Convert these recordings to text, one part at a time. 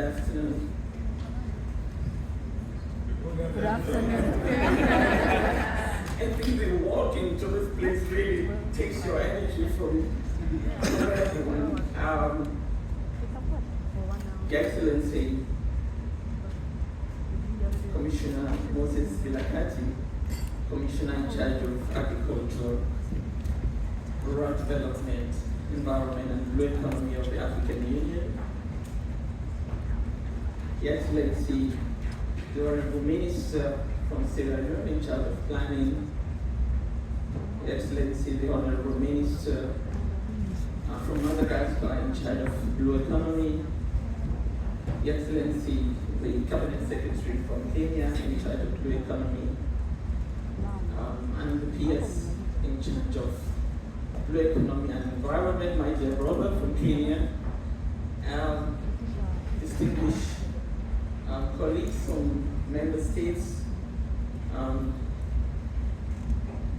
afternoon. Good afternoon. I think the walk into this place really takes your energy from everyone. Your Excellency, Commissioner Moses Vilakati, Commissioner in charge of Agriculture, Rural Development, Environment and Blue Economy of the African Union, Your Excellency, the Honorable Minister from Sierra Leone in charge of planning, Your Excellency, the Honorable Minister from Madagascar in charge of Blue Economy, Your Excellency, the Cabinet Secretary from Kenya in charge of Blue Economy, and the PS in charge of Blue Economy and Environment, my dear brother from Kenya, distinguished colleagues from member states,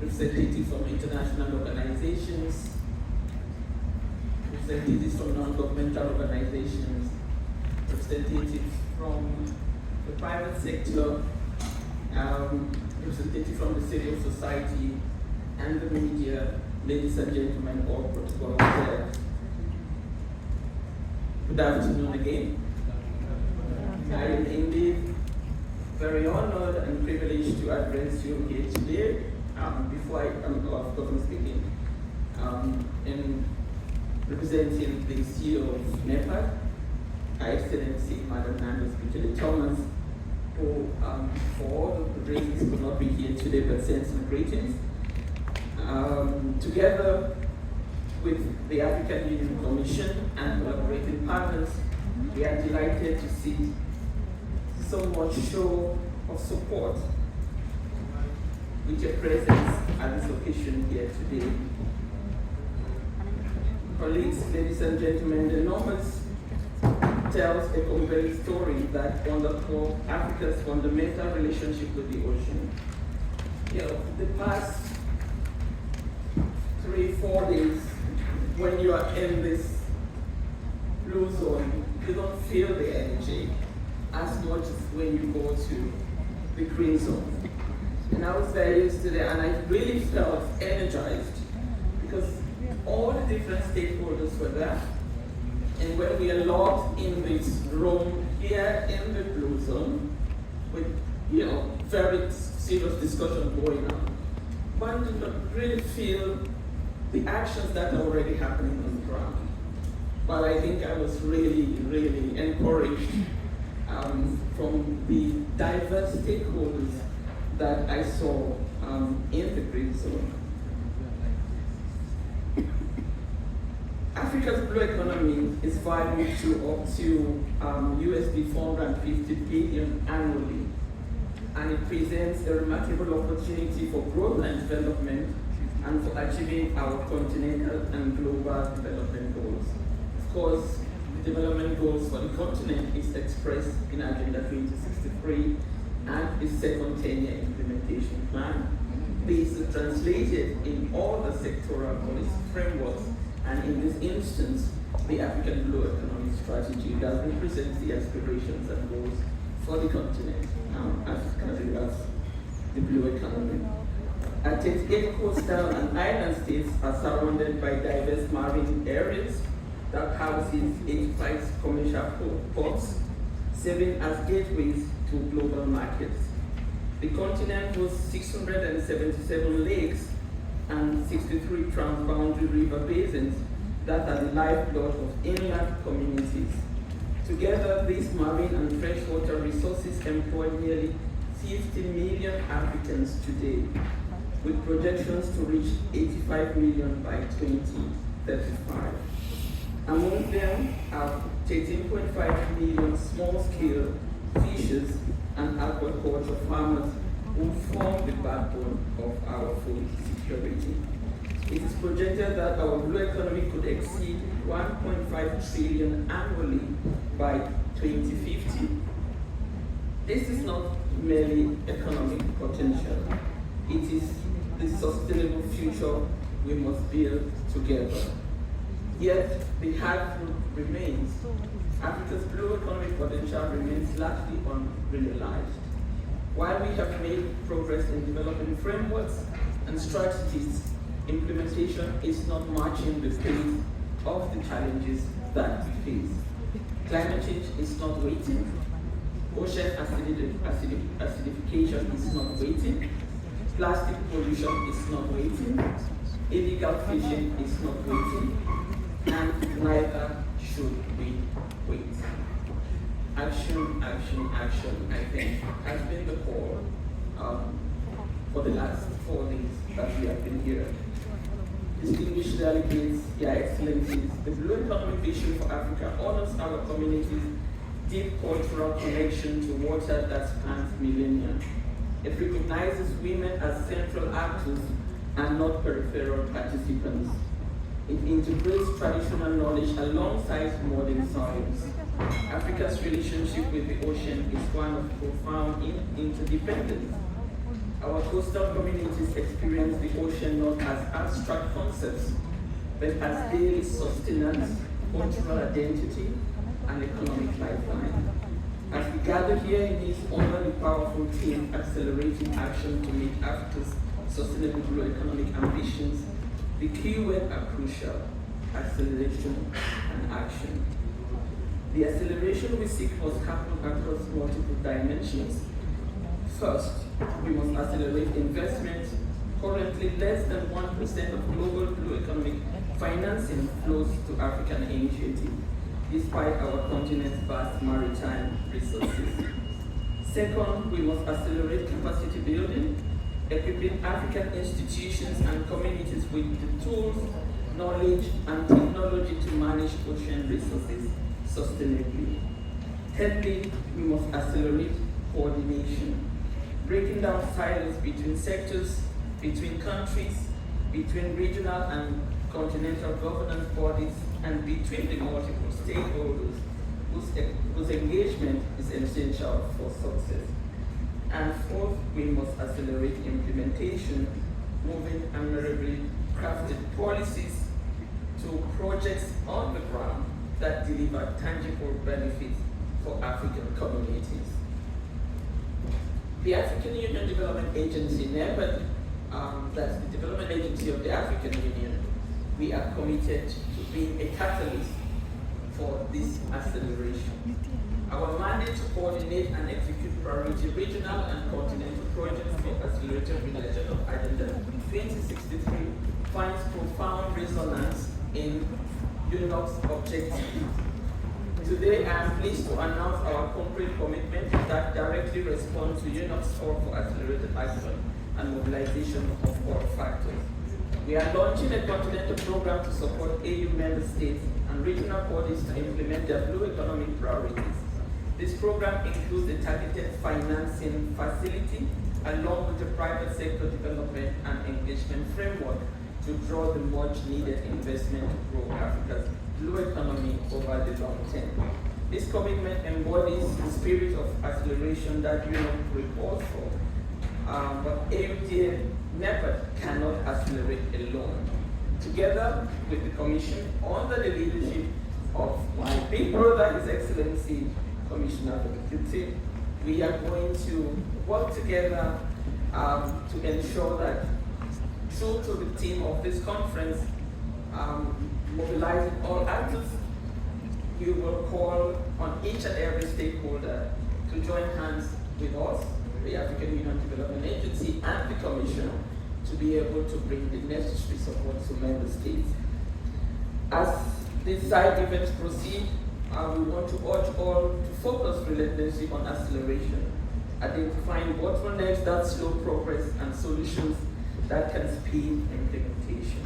representatives from international organizations, representatives from non-governmental organizations, representatives from the private sector, representatives from the civil society, and the media. Ladies and gentlemen, all protocol observed. Good afternoon again. I am indeed very honored and privileged to address you here today. Before of course I'm speaking, in representing the CEO of NEPAD, Her Excellency Madam Jeudi Thomas, who for all of the reasons could not be here today but sends some greetings. Together with the African Union Commission and collaborating partners, we are delighted to see so much show of support with your presence at this occasion here today. Colleagues, ladies and gentlemen, the numbers tells a compelling story that underscores Africa's fundamental relationship with the ocean. The past 3-4 days, when you are in this blue zone, you don't feel the energy as much as when you go to the green zone. And I was there yesterday and I really felt energized because all the different stakeholders were there. And when we are locked in this room here in the blue zone, with very serious discussion going on, one did not really feel the actions that are already happening on the ground. But I think I was really, really encouraged from the diverse stakeholders that I saw in the green zone. Africa's blue economy is valued to up to USD 450 billion annually, and it presents a remarkable opportunity for growth and development and for achieving our continental and global development goals. Of course, the development goals for the continent is expressed in Agenda 2063 and its second 10-year implementation plan. This is translated in all the sectoral policy frameworks, and in this instance, the African Blue Economy Strategy that represents the aspirations and goals for the continent as regards the blue economy. At its 8 coastal and island states are surrounded by diverse marine areas that houses 85 commercial ports, serving as gateways to global markets. The continent hosts 677 lakes and 63 transboundary river basins that are the lifeblood of inland communities. Together, these marine and freshwater resources employ nearly 50 million Africans today, with projections to reach 85 million by 2035. Among them are 13.5 million small-scale fishers and aquaculture farmers who form the backbone of our food security. It is projected that our blue economy could exceed 1.5 trillion annually by 2050. This is not merely economic potential. It is the sustainable future we must build together. Yet the hard truth remains. Africa's blue economic potential remains largely unrealized. While we have made progress in developing frameworks and strategies, implementation is not matching the pace of the challenges that we face. Climate change is not waiting. Ocean acidification is not waiting. Plastic pollution is not waiting. Illegal fishing is not waiting. And neither should we wait. Action, action, action, I think, has been the call for the last 4 days that we have been here. Distinguished delegates, Your Excellencies, the Blue Economic Vision for Africa honors our community's deep cultural connection to water that spans millennia. It recognizes women as central actors and not peripheral participants. It integrates traditional knowledge alongside modern science. Africa's relationship with the ocean is one of profound interdependence. Our coastal communities experience the ocean not as abstract concepts, but as daily sustenance, cultural identity, and economic lifeline. As we gather here in this under the powerful theme, accelerating action to meet Africa's sustainable blue economic ambitions, the key words are crucial: acceleration and action. The acceleration we seek must happen across multiple dimensions. First, we must accelerate investment. Currently, less than 1% of global blue economic financing flows to African initiatives, despite our continent's vast maritime resources. Second, we must accelerate capacity building, equipping African institutions and communities with the tools, knowledge, and technology to manage ocean resources sustainably. Thirdly, we must accelerate coordination, breaking down silos between sectors, between countries, between regional and continental governance bodies, and between the multiple stakeholders whose engagement is essential for success. And fourth, we must accelerate implementation, moving admirably crafted policies to projects on the ground that deliver tangible benefits for African communities. The African Union Development Agency, NEPAD, that's the development agency of the African Union, we are committed to being a catalyst for this acceleration. Our mandate to coordinate and execute priority regional and continental projects for accelerated realization of Agenda 2063 finds profound resonance in UNOP's objectives. Today, I am pleased to announce our concrete commitment that directly responds to UNOP's call for accelerated action and mobilization of all factors. We are launching a continental program to support AU member states and regional bodies to implement their blue economic priorities. This program includes a targeted financing facility along with a private sector development and engagement framework to draw the much needed investment to grow Africa's blue economy over the long term. This commitment embodies the spirit of acceleration that UNOP reports for, but AUD NEPAD cannot accelerate alone. Together with the Commission, under the leadership of my big brother, His Excellency Commissioner Jeudi, we are going to work together to ensure that, true to the theme of this conference, mobilizing all actors, we will call on each and every stakeholder to join hands with us, the African Union Development Agency, and the Commission to be able to bring the necessary support to member states. As these side events proceed, we want to urge all to focus relentlessly on acceleration, identifying bottlenecks that slow progress and solutions that can speed implementation.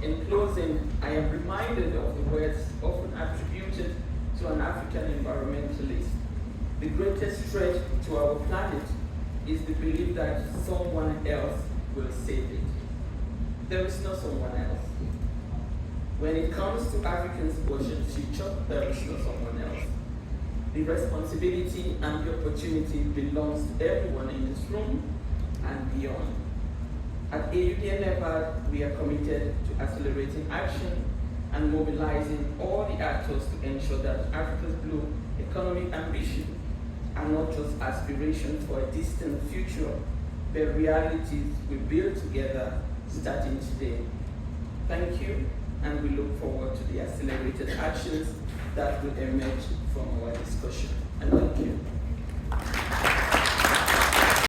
In closing, I am reminded of the words often attributed to an African environmentalist. The greatest threat to our planet is the belief that someone else will save it. There is no someone else. When it comes to Africa's ocean future, there is no someone else. The responsibility and the opportunity belongs to everyone in this room and beyond. At AUD NEPAD, we are committed to accelerating action and mobilizing all the actors to ensure that Africa's blue economic ambitions are not just aspirations for a distant future, but realities we build together starting today. Thank you, and we look forward to the accelerated actions that will emerge from our discussion. And thank you.